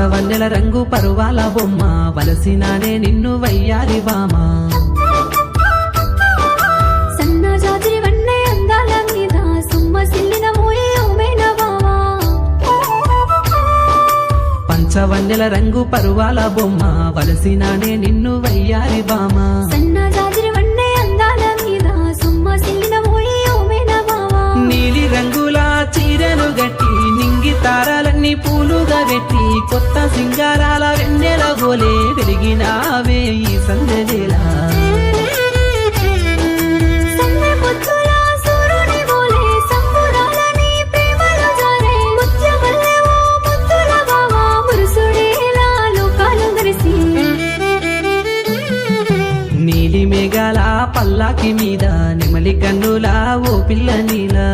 పంచవన్నెల రంగు పరువాల బొమ్మ వలసినానే నిన్ను వయ్యారి బామా సన్నజాజి వన్నె అందాల మీద సుమ్మసిల్లిన మోయే ఓమైన బావా పంచవన్నెల రంగు పరువాల బొమ్మ వలసినానే నిన్ను వయ్యారి బామా సన్నజాజి వన్నె అందాల మీద సుమ్మసిల్లిన మోయే ఓమైన బావా నీలి రంగుల చీరను గట్టి నింగి తారాలన్నీ పూలుగా పెట్టి కొత్త సింగారాల వెన్నెల గోలే వెలిగినావే ఈ సందవేళ సన్నె పొద్దుల సూర్యుని వోలే సంబురాలని ప్రేమలో జారే ముత్యమల్లెవో ముద్దుల బావా మురుసుడేలా లోకాలు గరిసి నీలి మేఘాల పల్లాకి మీద నెమలి కన్నులా ఓ పిల్ల నీలా